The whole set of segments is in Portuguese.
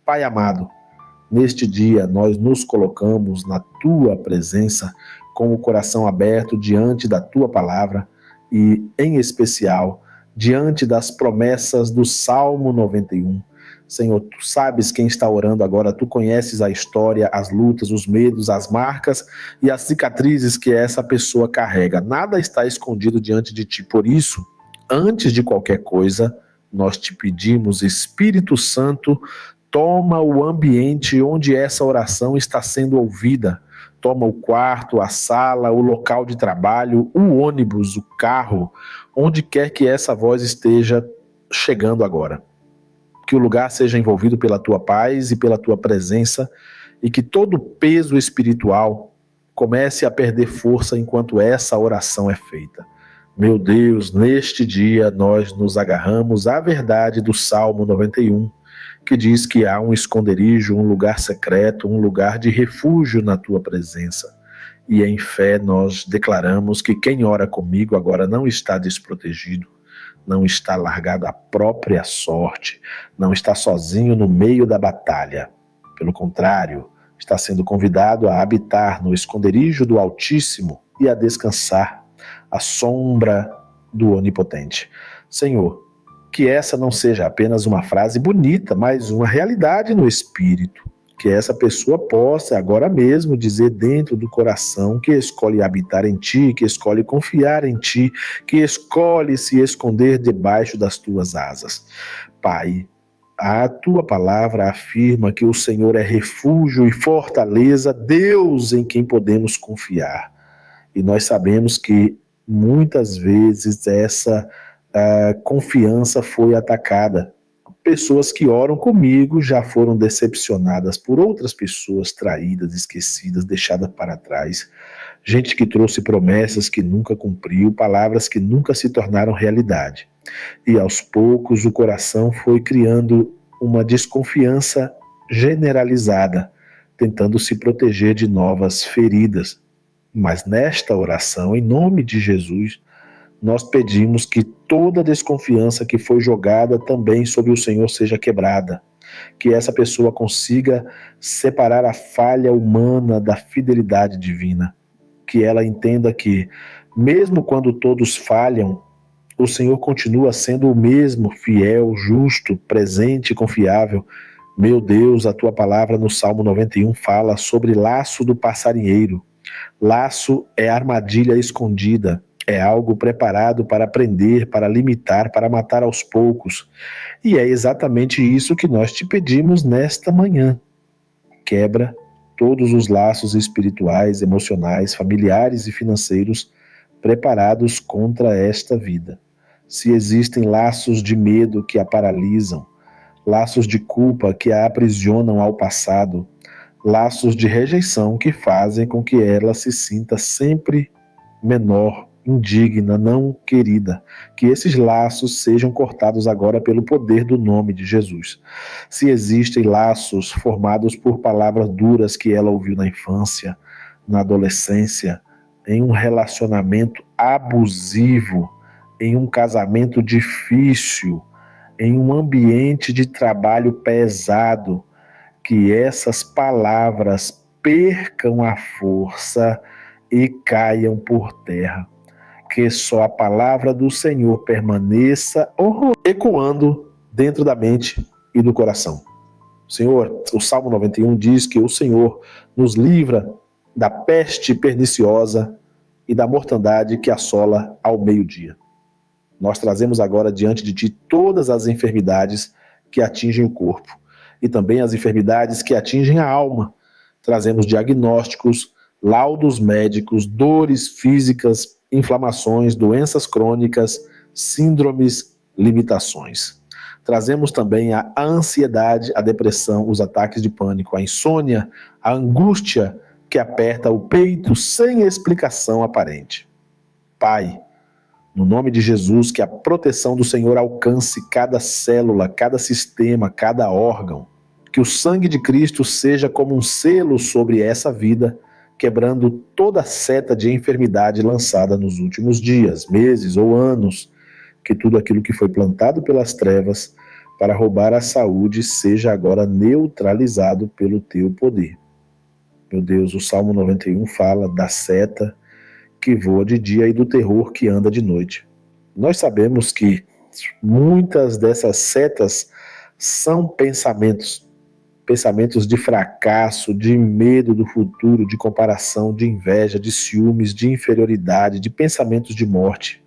Pai amado, neste dia nós nos colocamos na Tua presença com o coração aberto diante da Tua palavra e, em especial, diante das promessas do Salmo 91. Senhor, Tu sabes quem está orando agora, Tu conheces a história, as lutas, os medos, as marcas e as cicatrizes que essa pessoa carrega. Nada está escondido diante de Ti. Por isso, antes de qualquer coisa, nós Te pedimos, Espírito Santo, toma o ambiente onde essa oração está sendo ouvida. Toma o quarto, a sala, o local de trabalho, o ônibus, o carro, onde quer que essa voz esteja chegando agora. Que o lugar seja envolvido pela Tua paz e pela Tua presença e que todo o peso espiritual comece a perder força enquanto essa oração é feita. Meu Deus, neste dia nós nos agarramos à verdade do Salmo 91, que diz que há um esconderijo, um lugar secreto, um lugar de refúgio na Tua presença. E em fé nós declaramos que quem ora comigo agora não está desprotegido, não está largado à própria sorte, não está sozinho no meio da batalha. Pelo contrário, está sendo convidado a habitar no esconderijo do Altíssimo e a descansar à sombra do Onipotente. Senhor, que essa não seja apenas uma frase bonita, mas uma realidade no espírito. Que essa pessoa possa agora mesmo dizer dentro do coração que escolhe habitar em Ti, que escolhe confiar em Ti, que escolhe se esconder debaixo das Tuas asas. Pai, a Tua palavra afirma que o Senhor é refúgio e fortaleza, Deus em quem podemos confiar. E nós sabemos que muitas vezes essa confiança foi atacada. Pessoas que oram comigo já foram decepcionadas por outras pessoas, traídas, esquecidas, deixadas para trás. Gente que trouxe promessas que nunca cumpriu, palavras que nunca se tornaram realidade. E aos poucos o coração foi criando uma desconfiança generalizada, tentando se proteger de novas feridas. Mas nesta oração, em nome de Jesus, nós pedimos que toda desconfiança que foi jogada também sobre o Senhor seja quebrada, que essa pessoa consiga separar a falha humana da fidelidade divina, que ela entenda que, mesmo quando todos falham, o Senhor continua sendo o mesmo, fiel, justo, presente e confiável. Meu Deus, a Tua palavra no Salmo 91 fala sobre laço do passarinheiro. Laço é armadilha escondida. É algo preparado para prender, para limitar, para matar aos poucos. E é exatamente isso que nós Te pedimos nesta manhã. Quebra todos os laços espirituais, emocionais, familiares e financeiros preparados contra esta vida. Se existem laços de medo que a paralisam, laços de culpa que a aprisionam ao passado, laços de rejeição que fazem com que ela se sinta sempre menor, indigna, não querida, que esses laços sejam cortados agora pelo poder do nome de Jesus. Se existem laços formados por palavras duras que ela ouviu na infância, na adolescência, em um relacionamento abusivo, em um casamento difícil, em um ambiente de trabalho pesado, que essas palavras percam a força e caiam por terra. Que só a palavra do Senhor permaneça ecoando dentro da mente e do coração. Senhor, o Salmo 91 diz que o Senhor nos livra da peste perniciosa e da mortandade que assola ao meio-dia. Nós trazemos agora diante de Ti todas as enfermidades que atingem o corpo e também as enfermidades que atingem a alma. Trazemos diagnósticos, laudos médicos, dores físicas, inflamações, doenças crônicas, síndromes, limitações. Trazemos também a ansiedade, a depressão, os ataques de pânico, a insônia, a angústia que aperta o peito sem explicação aparente. Pai, no nome de Jesus, que a proteção do Senhor alcance cada célula, cada sistema, cada órgão. Que o sangue de Cristo seja como um selo sobre essa vida, quebrando toda seta de enfermidade lançada nos últimos dias, meses ou anos. Que tudo aquilo que foi plantado pelas trevas para roubar a saúde seja agora neutralizado pelo teu poder. Meu Deus, o Salmo 91 fala da seta que voa de dia e do terror que anda de noite. Nós sabemos que muitas dessas setas são pensamentos de fracasso, de medo do futuro, de comparação, de inveja, de ciúmes, de inferioridade, de pensamentos de morte.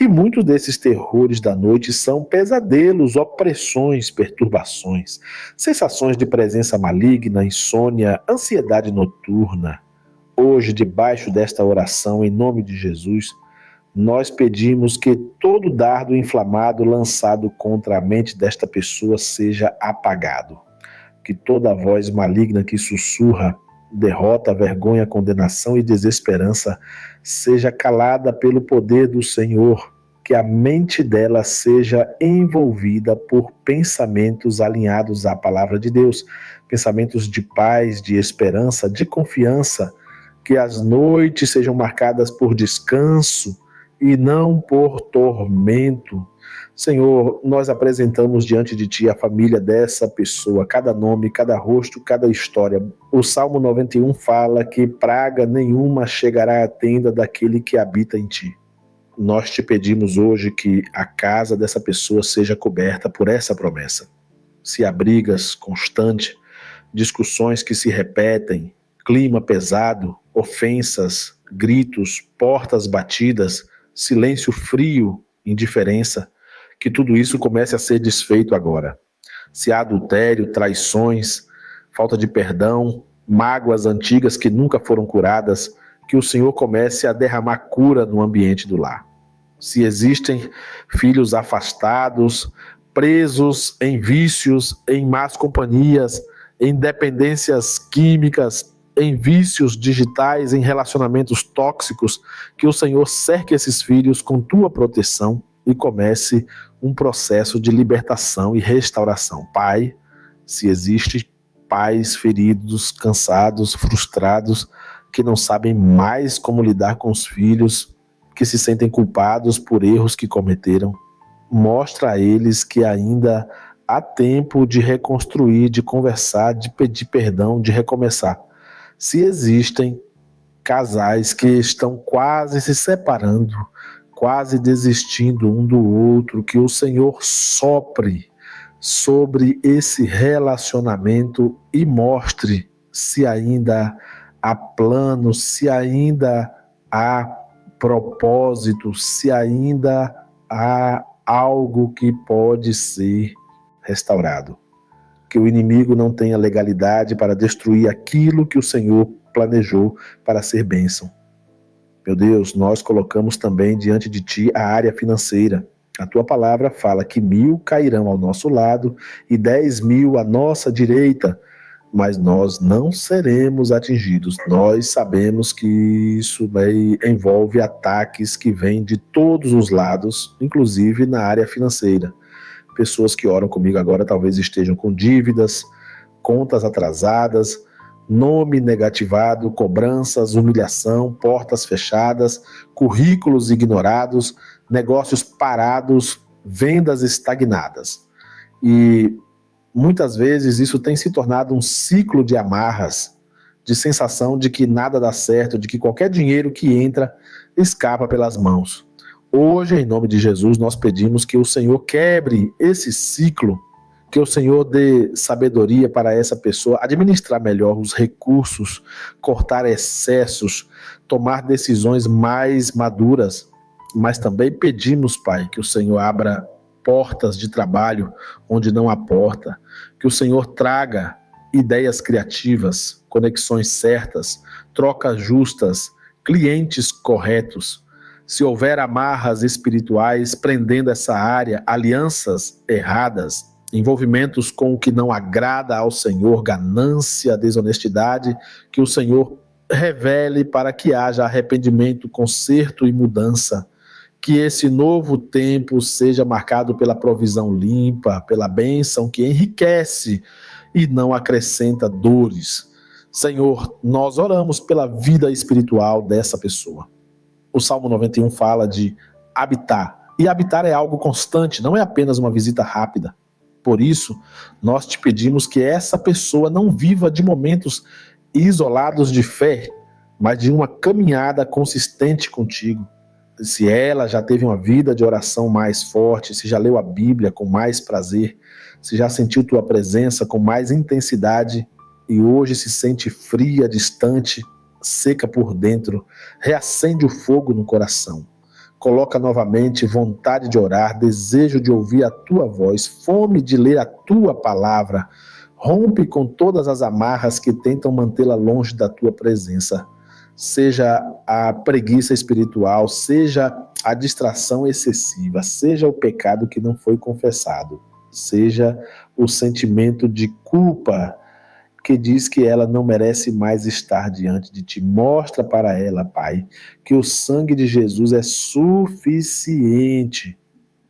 E muitos desses terrores da noite são pesadelos, opressões, perturbações, sensações de presença maligna, insônia, ansiedade noturna. Hoje, debaixo desta oração, em nome de Jesus, nós pedimos que todo dardo inflamado lançado contra a mente desta pessoa seja apagado. Que toda voz maligna que sussurra derrota, vergonha, condenação e desesperança seja calada pelo poder do Senhor. Que a mente dela seja envolvida por pensamentos alinhados à palavra de Deus, pensamentos de paz, de esperança, de confiança. Que as noites sejam marcadas por descanso e não por tormento. Senhor, nós apresentamos diante de Ti a família dessa pessoa, cada nome, cada rosto, cada história. O Salmo 91 fala que praga nenhuma chegará à tenda daquele que habita em Ti. Nós te pedimos hoje que a casa dessa pessoa seja coberta por essa promessa. Se há brigas constantes, discussões que se repetem, clima pesado, ofensas, gritos, portas batidas, silêncio frio, indiferença, que tudo isso comece a ser desfeito agora. Se há adultério, traições, falta de perdão, mágoas antigas que nunca foram curadas, que o Senhor comece a derramar cura no ambiente do lar. Se existem filhos afastados, presos em vícios, em más companhias, em dependências químicas, em vícios digitais, em relacionamentos tóxicos, que o Senhor cerque esses filhos com tua proteção e comece um processo de libertação e restauração. Pai, se existe pais feridos, cansados, frustrados, que não sabem mais como lidar com os filhos, que se sentem culpados por erros que cometeram, mostra a eles que ainda há tempo de reconstruir, de conversar, de pedir perdão, de recomeçar. Se existem casais que estão quase se separando, quase desistindo um do outro, que o Senhor sopre sobre esse relacionamento e mostre se ainda há plano, se ainda há propósito, se ainda há algo que pode ser restaurado. Que o inimigo não tenha legalidade para destruir aquilo que o Senhor planejou para ser bênção. Meu Deus, nós colocamos também diante de Ti a área financeira. A Tua palavra fala que 1.000 cairão ao nosso lado e 10.000 à nossa direita, mas nós não seremos atingidos. Nós sabemos que isso envolve ataques que vêm de todos os lados, inclusive na área financeira. Pessoas que oram comigo agora talvez estejam com dívidas, contas atrasadas, nome negativado, cobranças, humilhação, portas fechadas, currículos ignorados, negócios parados, vendas estagnadas. E muitas vezes isso tem se tornado um ciclo de amarras, de sensação de que nada dá certo, de que qualquer dinheiro que entra escapa pelas mãos. Hoje, em nome de Jesus, nós pedimos que o Senhor quebre esse ciclo, que o Senhor dê sabedoria para essa pessoa administrar melhor os recursos, cortar excessos, tomar decisões mais maduras. Mas também pedimos, Pai, que o Senhor abra portas de trabalho onde não há porta, que o Senhor traga ideias criativas, conexões certas, trocas justas, clientes corretos. Se houver amarras espirituais prendendo essa área, alianças erradas, envolvimentos com o que não agrada ao Senhor, ganância, desonestidade, que o Senhor revele para que haja arrependimento, conserto e mudança. Que esse novo tempo seja marcado pela provisão limpa, pela bênção que enriquece e não acrescenta dores. Senhor, nós oramos pela vida espiritual dessa pessoa. O Salmo 91 fala de habitar. E habitar é algo constante, não é apenas uma visita rápida. Por isso, nós te pedimos que essa pessoa não viva de momentos isolados de fé, mas de uma caminhada consistente contigo. Se ela já teve uma vida de oração mais forte, se já leu a Bíblia com mais prazer, se já sentiu tua presença com mais intensidade e hoje se sente fria, distante, seca por dentro, reacende o fogo no coração. Coloca novamente vontade de orar, desejo de ouvir a tua voz, fome de ler a tua palavra. Rompe com todas as amarras que tentam mantê-la longe da tua presença. Seja a preguiça espiritual, seja a distração excessiva, seja o pecado que não foi confessado, seja o sentimento de culpa que diz que ela não merece mais estar diante de ti. Mostra para ela, Pai, que o sangue de Jesus é suficiente,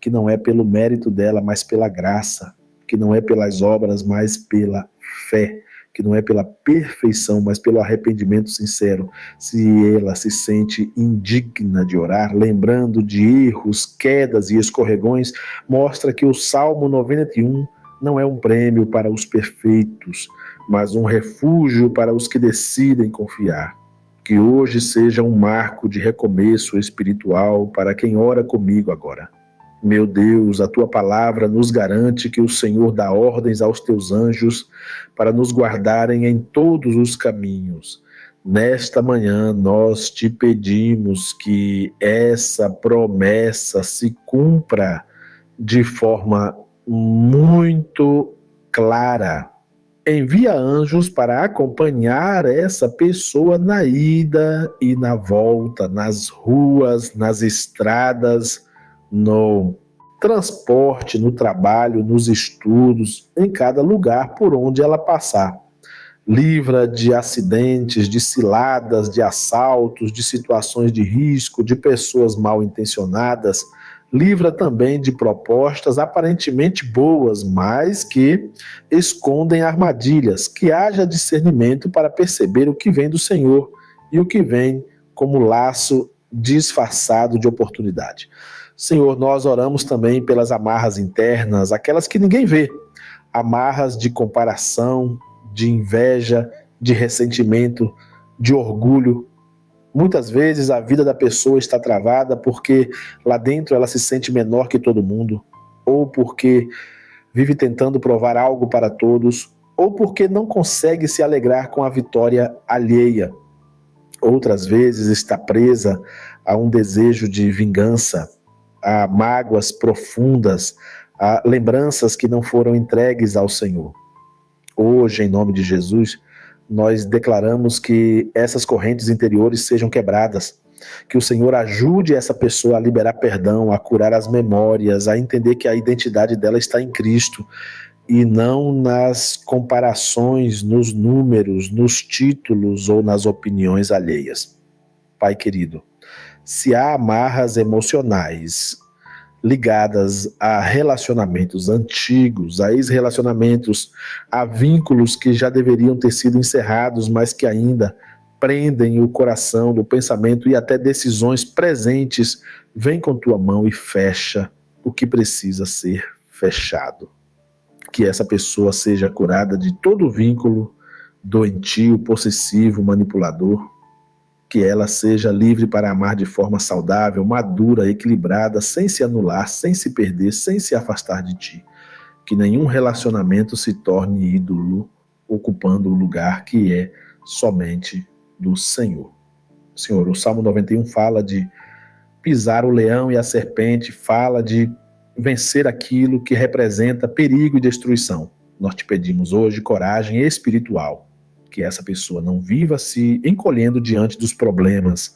que não é pelo mérito dela, mas pela graça, que não é pelas obras, mas pela fé, que não é pela perfeição, mas pelo arrependimento sincero. Se ela se sente indigna de orar, lembrando de erros, quedas e escorregões, mostra que o Salmo 91 não é um prêmio para os perfeitos, mas um refúgio para os que decidem confiar. Que hoje seja um marco de recomeço espiritual para quem ora comigo agora. Meu Deus, a tua palavra nos garante que o Senhor dá ordens aos teus anjos para nos guardarem em todos os caminhos. Nesta manhã nós te pedimos que essa promessa se cumpra de forma muito clara. Envia anjos para acompanhar essa pessoa na ida e na volta, nas ruas, nas estradas, no transporte, no trabalho, nos estudos, em cada lugar por onde ela passar. Livra de acidentes, de ciladas, de assaltos, de situações de risco, de pessoas mal intencionadas. Livra também de propostas aparentemente boas, mas que escondem armadilhas. Que haja discernimento para perceber o que vem do Senhor e o que vem como laço disfarçado de oportunidade. Senhor, nós oramos também pelas amarras internas, aquelas que ninguém vê, amarras de comparação, de inveja, de ressentimento, de orgulho. Muitas vezes a vida da pessoa está travada porque lá dentro ela se sente menor que todo mundo, ou porque vive tentando provar algo para todos, ou porque não consegue se alegrar com a vitória alheia. Outras vezes está presa a um desejo de vingança, a mágoas profundas, a lembranças que não foram entregues ao Senhor. Hoje, em nome de Jesus, nós declaramos que essas correntes interiores sejam quebradas, que o Senhor ajude essa pessoa a liberar perdão, a curar as memórias, a entender que a identidade dela está em Cristo e não nas comparações, nos números, nos títulos ou nas opiniões alheias. Pai querido, se há amarras emocionais ligadas a relacionamentos antigos, a ex-relacionamentos, a vínculos que já deveriam ter sido encerrados, mas que ainda prendem o coração, do pensamento e até decisões presentes, vem com tua mão e fecha o que precisa ser fechado. Que essa pessoa seja curada de todo vínculo doentio, possessivo, manipulador, que ela seja livre para amar de forma saudável, madura, equilibrada, sem se anular, sem se perder, sem se afastar de ti. Que nenhum relacionamento se torne ídolo, ocupando o lugar que é somente do Senhor. Senhor, o Salmo 91 fala de pisar o leão e a serpente, fala de vencer aquilo que representa perigo e destruição. Nós te pedimos hoje coragem espiritual, que essa pessoa não viva se encolhendo diante dos problemas,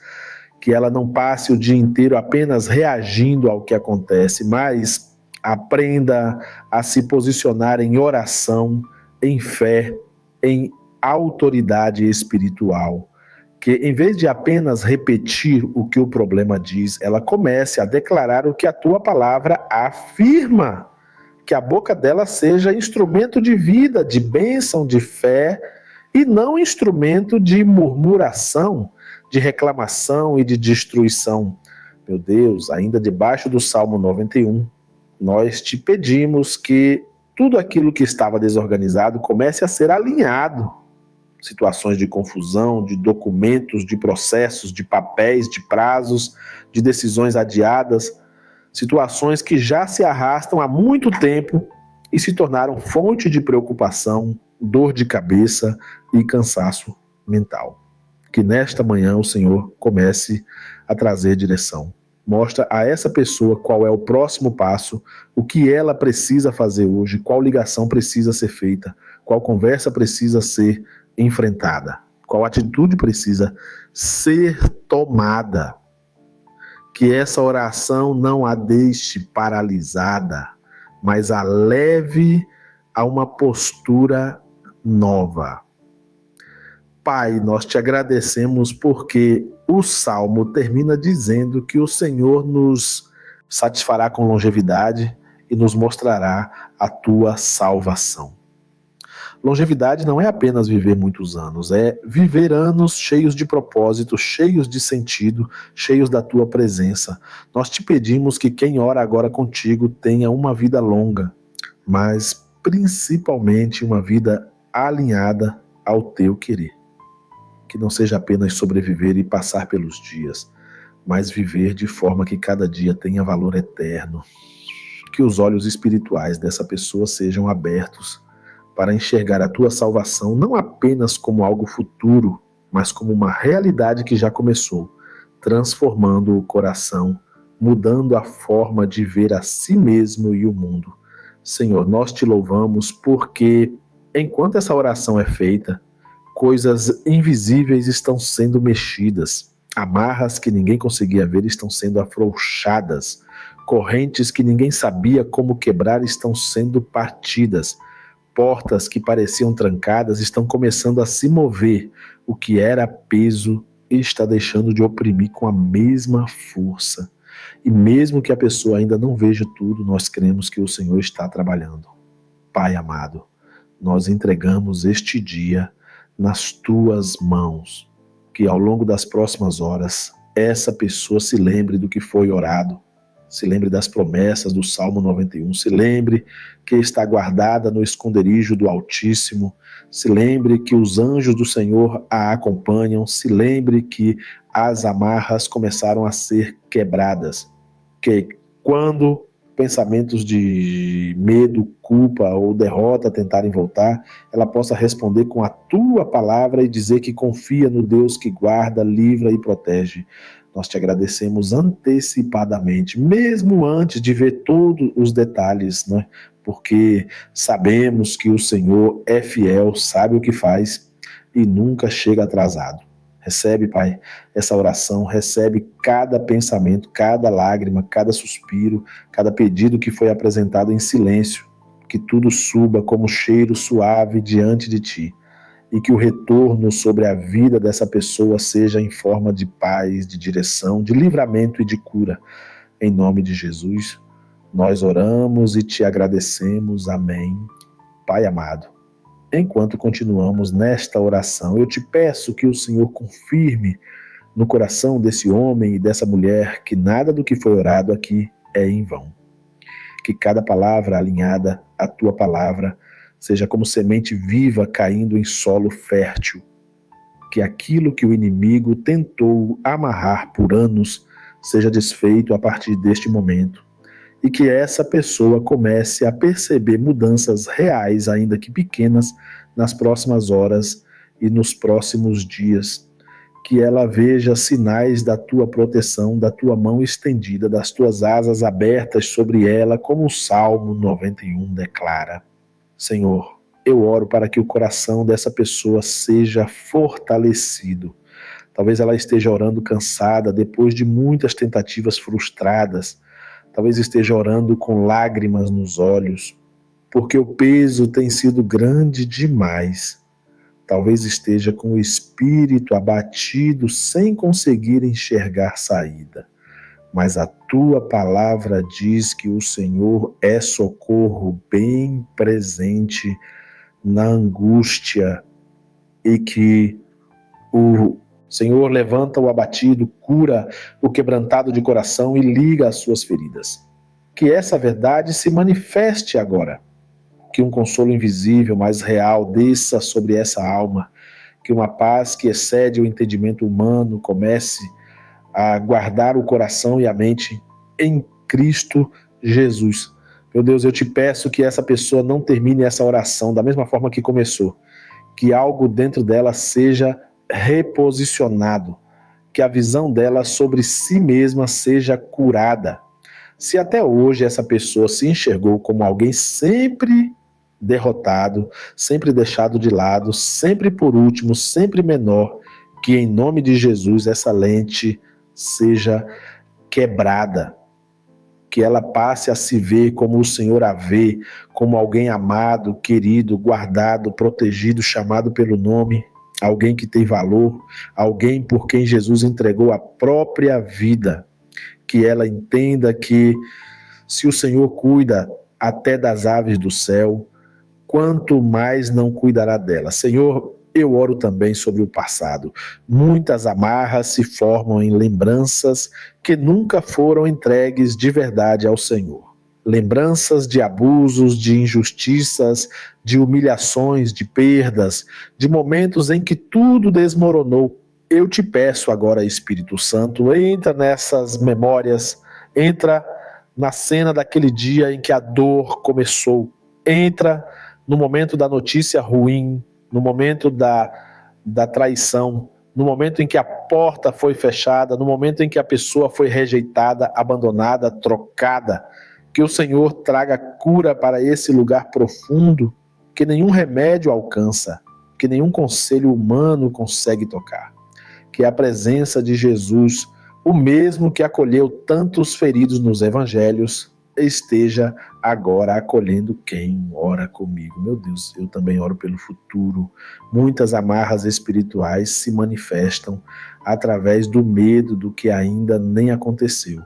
que ela não passe o dia inteiro apenas reagindo ao que acontece, mas aprenda a se posicionar em oração, em fé, em autoridade espiritual. Que em vez de apenas repetir o que o problema diz, ela comece a declarar o que a tua palavra afirma. Que a boca dela seja instrumento de vida, de bênção, de fé, e não instrumento de murmuração, de reclamação e de destruição. Meu Deus, ainda debaixo do Salmo 91, nós te pedimos que tudo aquilo que estava desorganizado comece a ser alinhado. Situações de confusão, de documentos, de processos, de papéis, de prazos, de decisões adiadas, situações que já se arrastam há muito tempo e se tornaram fonte de preocupação, dor de cabeça e cansaço mental. Que nesta manhã o Senhor comece a trazer direção. Mostra a essa pessoa qual é o próximo passo, o que ela precisa fazer hoje, qual ligação precisa ser feita, qual conversa precisa ser enfrentada, qual atitude precisa ser tomada. Que essa oração não a deixe paralisada, mas a leve a uma postura nova. Pai, nós te agradecemos porque o Salmo termina dizendo que o Senhor nos satisfará com longevidade e nos mostrará a tua salvação. Longevidade não é apenas viver muitos anos, é viver anos cheios de propósito, cheios de sentido, cheios da tua presença. Nós te pedimos que quem ora agora contigo tenha uma vida longa, mas principalmente uma vida alinhada ao teu querer. Que não seja apenas sobreviver e passar pelos dias, mas viver de forma que cada dia tenha valor eterno. Que os olhos espirituais dessa pessoa sejam abertos para enxergar a tua salvação não apenas como algo futuro, mas como uma realidade que já começou, transformando o coração, mudando a forma de ver a si mesmo e o mundo. Senhor, nós te louvamos porque, enquanto essa oração é feita, coisas invisíveis estão sendo mexidas, amarras que ninguém conseguia ver estão sendo afrouxadas, correntes que ninguém sabia como quebrar estão sendo partidas, portas que pareciam trancadas estão começando a se mover, o que era peso está deixando de oprimir com a mesma força. E mesmo que a pessoa ainda não veja tudo, nós cremos que o Senhor está trabalhando. Pai amado, nós entregamos este dia nas tuas mãos, que ao longo das próximas horas, essa pessoa se lembre do que foi orado, se lembre das promessas do Salmo 91, se lembre que está guardada no esconderijo do Altíssimo, se lembre que os anjos do Senhor a acompanham, se lembre que as amarras começaram a ser quebradas, que quando pensamentos de medo, culpa ou derrota tentarem voltar, ela possa responder com a tua palavra e dizer que confia no Deus que guarda, livra e protege. Nós te agradecemos antecipadamente, mesmo antes de ver todos os detalhes, né? Porque sabemos que o Senhor é fiel, sabe o que faz e nunca chega atrasado. Recebe, Pai, essa oração, recebe cada pensamento, cada lágrima, cada suspiro, cada pedido que foi apresentado em silêncio, que tudo suba como cheiro suave diante de Ti, e que o retorno sobre a vida dessa pessoa seja em forma de paz, de direção, de livramento e de cura. Em nome de Jesus, nós oramos e Te agradecemos. Amém. Pai amado, enquanto continuamos nesta oração, eu te peço que o Senhor confirme no coração desse homem e dessa mulher que nada do que foi orado aqui é em vão. Que cada palavra alinhada à tua palavra seja como semente viva caindo em solo fértil. Que aquilo que o inimigo tentou amarrar por anos seja desfeito a partir deste momento. E que essa pessoa comece a perceber mudanças reais, ainda que pequenas, nas próximas horas e nos próximos dias. Que ela veja sinais da tua proteção, da tua mão estendida, das tuas asas abertas sobre ela, como o Salmo 91 declara. Senhor, eu oro para que o coração dessa pessoa seja fortalecido. Talvez ela esteja orando cansada, depois de muitas tentativas frustradas. Talvez esteja orando com lágrimas nos olhos, porque o peso tem sido grande demais. Talvez esteja com o espírito abatido, sem conseguir enxergar saída. Mas a tua palavra diz que o Senhor é socorro bem presente na angústia e que o Senhor levanta o abatido, cura o quebrantado de coração e liga as suas feridas. Que essa verdade se manifeste agora. que um consolo invisível, mas real, desça sobre essa alma, que uma paz que excede o entendimento humano comece a guardar o coração e a mente em Cristo Jesus. Meu Deus, eu te peço que essa pessoa não termine essa oração da mesma forma que começou, que algo dentro dela seja reposicionado, que a visão dela sobre si mesma seja curada. Se até hoje essa pessoa se enxergou como alguém sempre derrotado, sempre deixado de lado, sempre por último, sempre menor, que em nome de Jesus essa lente seja quebrada, que ela passe a se ver como o Senhor a vê, como alguém amado, querido, guardado, protegido, chamado pelo nome, alguém que tem valor, alguém por quem Jesus entregou a própria vida, que ela entenda que se o Senhor cuida até das aves do céu, quanto mais não cuidará dela. Senhor, eu oro também sobre o passado. Muitas amarras se formam em lembranças que nunca foram entregues de verdade ao Senhor. Lembranças de abusos, de injustiças, de humilhações, de perdas, de momentos em que tudo desmoronou. Eu te peço agora, Espírito Santo, entra nessas memórias, entra na cena daquele dia em que a dor começou, entra no momento da notícia ruim, no momento da traição, no momento em que a porta foi fechada, no momento em que a pessoa foi rejeitada, abandonada, trocada, que o Senhor traga cura para esse lugar profundo que nenhum remédio alcança, que nenhum conselho humano consegue tocar. Que a presença de Jesus, o mesmo que acolheu tantos feridos nos evangelhos, esteja agora acolhendo quem ora comigo. Meu Deus, eu também oro pelo futuro. Muitas amarras espirituais se manifestam através do medo do que ainda nem aconteceu.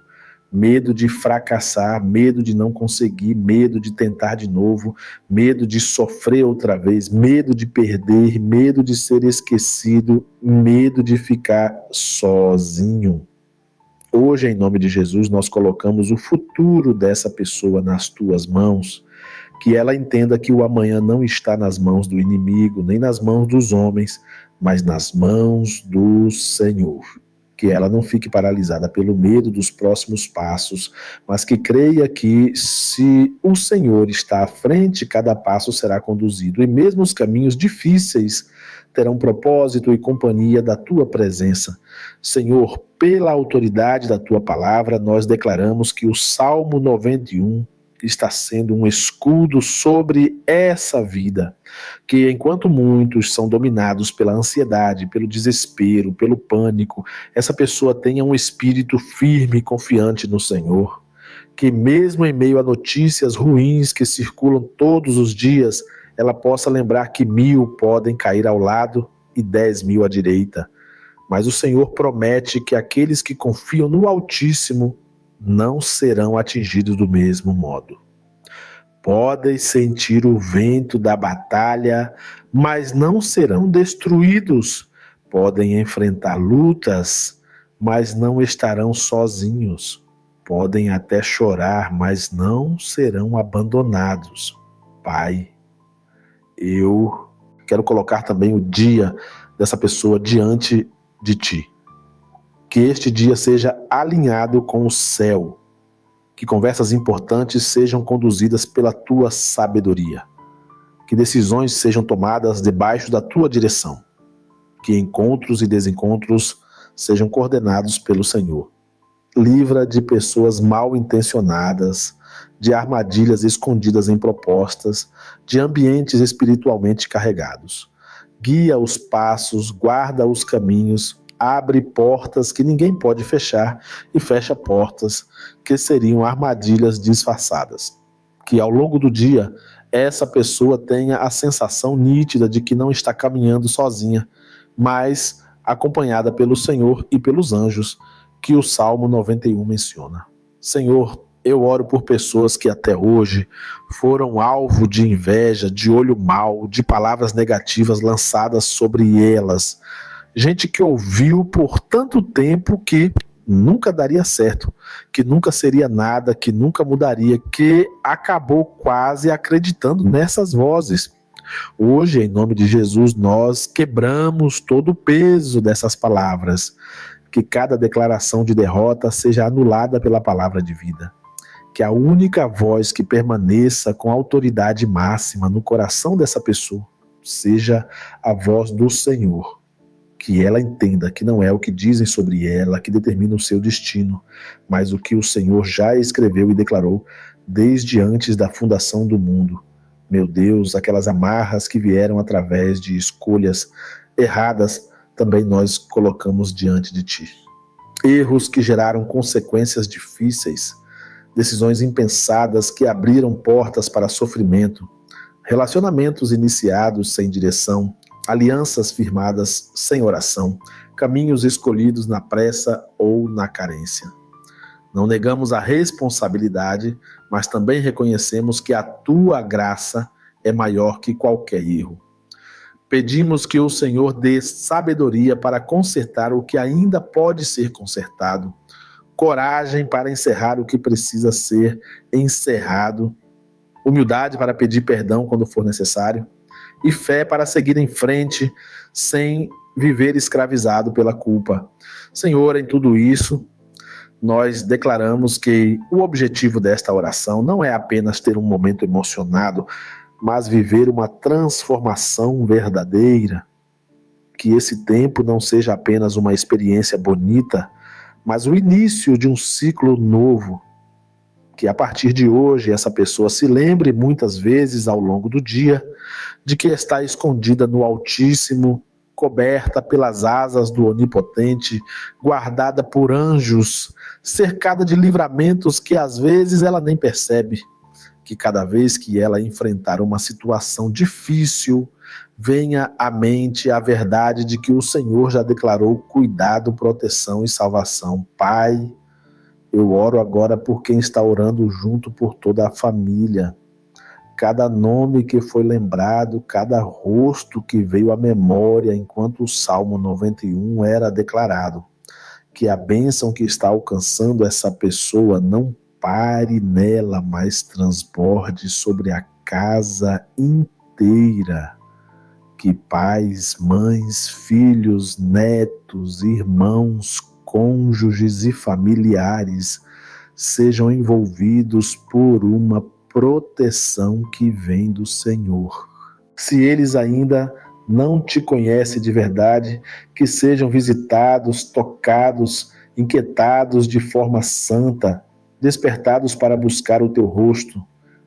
Medo de fracassar, medo de não conseguir, medo de tentar de novo, medo de sofrer outra vez, medo de perder, medo de ser esquecido, medo de ficar sozinho. Hoje, em nome de Jesus, nós colocamos o futuro dessa pessoa nas tuas mãos, que ela entenda que o amanhã não está nas mãos do inimigo, nem nas mãos dos homens, mas nas mãos do Senhor. Que ela não fique paralisada pelo medo dos próximos passos, mas que creia que se o Senhor está à frente, cada passo será conduzido, e mesmo os caminhos difíceis terão propósito e companhia da tua presença. Senhor, pela autoridade da tua palavra, nós declaramos que o Salmo 91 está sendo um escudo sobre essa vida, que enquanto muitos são dominados pela ansiedade, pelo desespero, pelo pânico, essa pessoa tenha um espírito firme e confiante no Senhor, que mesmo em meio a notícias ruins que circulam todos os dias, ela possa lembrar que 1000 podem cair ao lado e 10.000 à direita, mas o Senhor promete que aqueles que confiam no Altíssimo não serão atingidos do mesmo modo. Podem sentir o vento da batalha, mas não serão destruídos. Podem enfrentar lutas, mas não estarão sozinhos. Podem até chorar, mas não serão abandonados. Pai, eu quero colocar também o dia dessa pessoa diante de ti. Que este dia seja alinhado com o céu, que conversas importantes sejam conduzidas pela tua sabedoria, que decisões sejam tomadas debaixo da tua direção, que encontros e desencontros sejam coordenados pelo Senhor. Livra de pessoas mal intencionadas, de armadilhas escondidas em propostas, de ambientes espiritualmente carregados. Guia os passos, guarda os caminhos, abre portas que ninguém pode fechar e fecha portas que seriam armadilhas disfarçadas. Que ao longo do dia, essa pessoa tenha a sensação nítida de que não está caminhando sozinha, mas acompanhada pelo Senhor e pelos anjos, que o Salmo 91 menciona. Senhor, eu oro por pessoas que até hoje foram alvo de inveja, de olho mau, de palavras negativas lançadas sobre elas. Gente que ouviu por tanto tempo que nunca daria certo, que nunca seria nada, que nunca mudaria, que acabou quase acreditando nessas vozes. Hoje, em nome de Jesus, nós quebramos todo o peso dessas palavras. Que cada declaração de derrota seja anulada pela palavra de vida. Que a única voz que permaneça com autoridade máxima no coração dessa pessoa seja a voz do Senhor. Que ela entenda que não é o que dizem sobre ela que determina o seu destino, mas o que o Senhor já escreveu e declarou desde antes da fundação do mundo. Meu Deus, aquelas amarras que vieram através de escolhas erradas, também nós colocamos diante de Ti. Erros que geraram consequências difíceis, decisões impensadas que abriram portas para sofrimento, relacionamentos iniciados sem direção, alianças firmadas sem oração, caminhos escolhidos na pressa ou na carência. Não negamos a responsabilidade, mas também reconhecemos que a Tua graça é maior que qualquer erro. Pedimos que o Senhor dê sabedoria para consertar o que ainda pode ser consertado, coragem para encerrar o que precisa ser encerrado, humildade para pedir perdão quando for necessário e fé para seguir em frente sem viver escravizado pela culpa. Senhor, em tudo isso, nós declaramos que o objetivo desta oração não é apenas ter um momento emocionado, mas viver uma transformação verdadeira. Que esse tempo não seja apenas uma experiência bonita, mas o início de um ciclo novo. Que a partir de hoje essa pessoa se lembre muitas vezes ao longo do dia de que está escondida no Altíssimo, coberta pelas asas do Onipotente, guardada por anjos, cercada de livramentos que às vezes ela nem percebe. Que cada vez que ela enfrentar uma situação difícil, venha à mente a verdade de que o Senhor já declarou cuidado, proteção e salvação. Pai, eu oro agora por quem está orando junto por toda a família. Cada nome que foi lembrado, cada rosto que veio à memória enquanto o Salmo 91 era declarado. Que a bênção que está alcançando essa pessoa não pare nela, mas transborde sobre a casa inteira. Que pais, mães, filhos, netos, irmãos, cônjuges e familiares sejam envolvidos por uma proteção que vem do Senhor. Se eles ainda não te conhecem de verdade, que sejam visitados, tocados, inquietados de forma santa, despertados para buscar o teu rosto,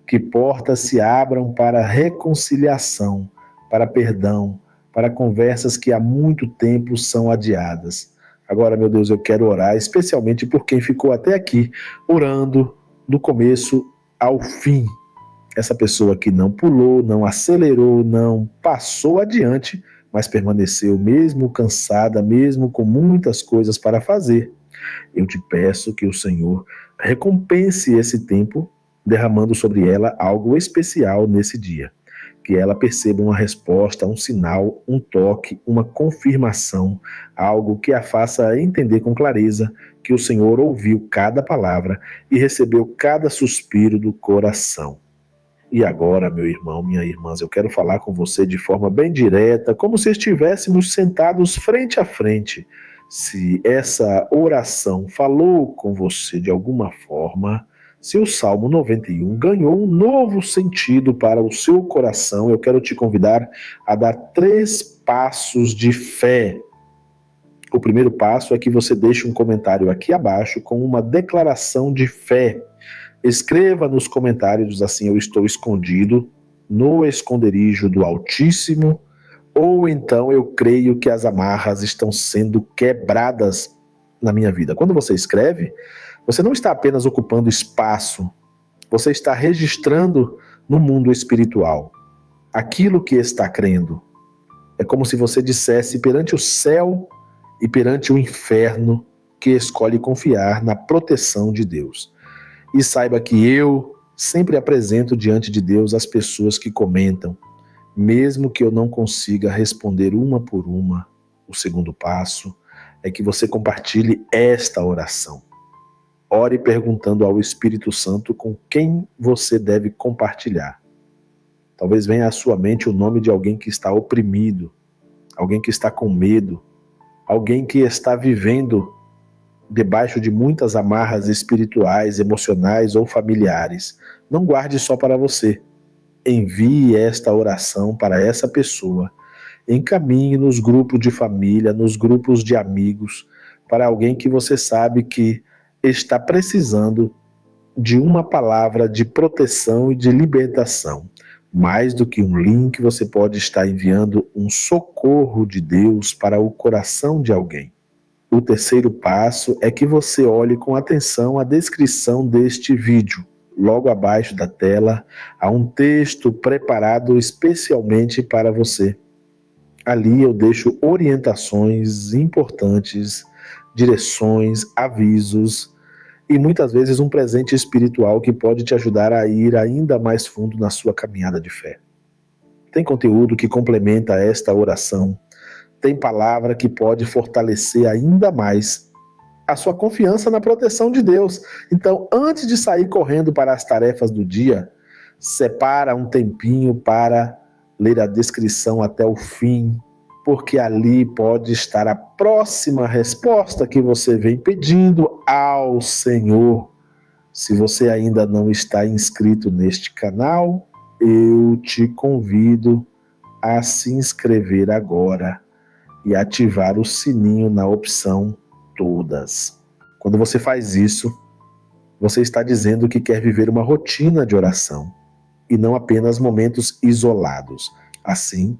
que portas se abram para reconciliação, para perdão, para conversas que há muito tempo são adiadas. Agora, meu Deus, eu quero orar especialmente por quem ficou até aqui, orando do começo ao fim. Essa pessoa que não pulou, não acelerou, não passou adiante, mas permaneceu mesmo cansada, mesmo com muitas coisas para fazer. Eu te peço que o Senhor recompense esse tempo, derramando sobre ela algo especial nesse dia. Que ela perceba uma resposta, um sinal, um toque, uma confirmação, algo que a faça entender com clareza que o Senhor ouviu cada palavra e recebeu cada suspiro do coração. E agora, meu irmão, minha irmã, eu quero falar com você de forma bem direta, como se estivéssemos sentados frente a frente. Se essa oração falou com você de alguma forma, se o Salmo 91 ganhou um novo sentido para o seu coração, eu quero te convidar a dar 3 passos de fé. O primeiro passo é que você deixe um comentário aqui abaixo com uma declaração de fé. Escreva nos comentários assim: eu estou escondido no esconderijo do Altíssimo, ou então eu creio que as amarras estão sendo quebradas na minha vida. Quando você escreve, você não está apenas ocupando espaço, você está registrando no mundo espiritual aquilo que está crendo. É como se você dissesse perante o céu e perante o inferno que escolhe confiar na proteção de Deus. E saiba que eu sempre apresento diante de Deus as pessoas que comentam, mesmo que eu não consiga responder uma por uma. O segundo passo é que você compartilhe esta oração. Ore perguntando ao Espírito Santo com quem você deve compartilhar. Talvez venha à sua mente o nome de alguém que está oprimido, alguém que está com medo, alguém que está vivendo debaixo de muitas amarras espirituais, emocionais ou familiares. Não guarde só para você. Envie esta oração para essa pessoa. Encaminhe nos grupos de família, nos grupos de amigos, para alguém que você sabe que está precisando de uma palavra de proteção e de libertação. Mais do que um link, você pode estar enviando um socorro de Deus para o coração de alguém. O terceiro passo é que você olhe com atenção a descrição deste vídeo. Logo abaixo da tela há um texto preparado especialmente para você. Ali eu deixo orientações importantes, direções, avisos e muitas vezes um presente espiritual que pode te ajudar a ir ainda mais fundo na sua caminhada de fé. Tem conteúdo que complementa esta oração, tem palavra que pode fortalecer ainda mais a sua confiança na proteção de Deus. Então, antes de sair correndo para as tarefas do dia, separa um tempinho para ler a descrição até o fim, porque ali pode estar a próxima resposta que você vem pedindo ao Senhor. Se você ainda não está inscrito neste canal, eu te convido a se inscrever agora e ativar o sininho na opção Todas. Quando você faz isso, você está dizendo que quer viver uma rotina de oração e não apenas momentos isolados. Assim,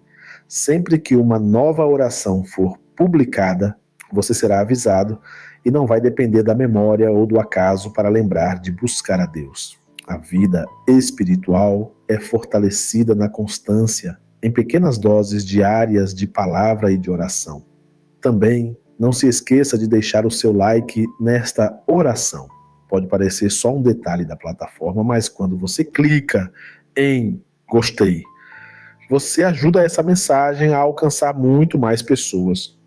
sempre que uma nova oração for publicada, você será avisado e não vai depender da memória ou do acaso para lembrar de buscar a Deus. A vida espiritual é fortalecida na constância, em pequenas doses diárias de palavra e de oração. Também não se esqueça de deixar o seu like nesta oração. Pode parecer só um detalhe da plataforma, mas quando você clica em gostei, você ajuda essa mensagem a alcançar muito mais pessoas.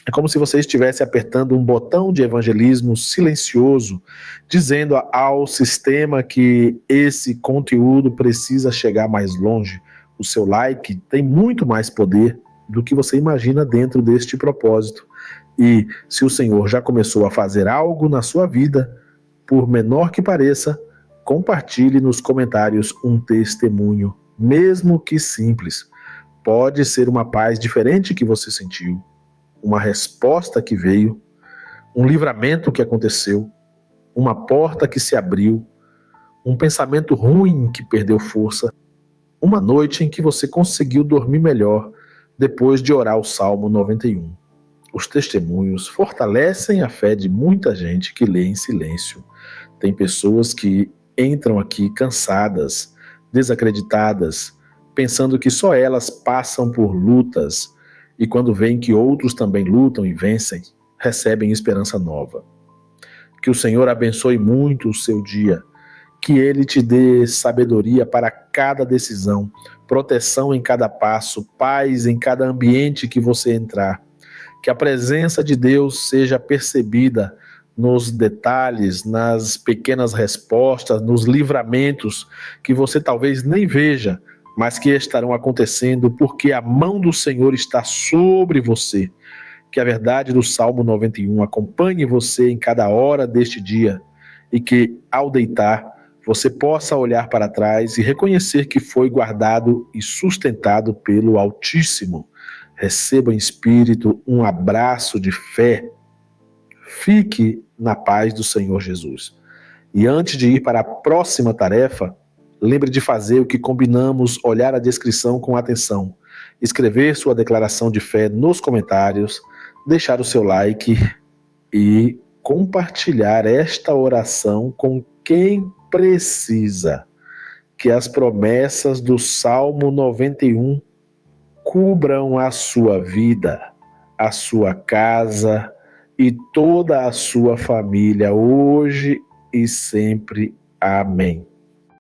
É como se você estivesse apertando um botão de evangelismo silencioso, dizendo ao sistema que esse conteúdo precisa chegar mais longe. O seu like tem muito mais poder do que você imagina dentro deste propósito. E se o Senhor já começou a fazer algo na sua vida, por menor que pareça, compartilhe nos comentários um testemunho, mesmo que simples. Pode ser uma paz diferente que você sentiu, uma resposta que veio, um livramento que aconteceu, uma porta que se abriu, um pensamento ruim que perdeu força, uma noite em que você conseguiu dormir melhor depois de orar o Salmo 91. Os testemunhos fortalecem a fé de muita gente que lê em silêncio. Tem pessoas que entram aqui cansadas, desacreditadas, pensando que só elas passam por lutas, e quando veem que outros também lutam e vencem, recebem esperança nova. Que o Senhor abençoe muito o seu dia, que Ele te dê sabedoria para cada decisão, proteção em cada passo, paz em cada ambiente que você entrar. Que a presença de Deus seja percebida nos detalhes, nas pequenas respostas, nos livramentos que você talvez nem veja, mas que estarão acontecendo porque a mão do Senhor está sobre você. Que a verdade do Salmo 91 acompanhe você em cada hora deste dia e que, ao deitar, você possa olhar para trás e reconhecer que foi guardado e sustentado pelo Altíssimo. Receba em espírito um abraço de fé. Fique na paz do Senhor Jesus. E antes de ir para a próxima tarefa, lembre de fazer o que combinamos, olhar a descrição com atenção, escrever sua declaração de fé nos comentários, deixar o seu like e compartilhar esta oração com quem precisa. Que as promessas do Salmo 91 cubram a sua vida, a sua casa e toda a sua família hoje e sempre. Amém.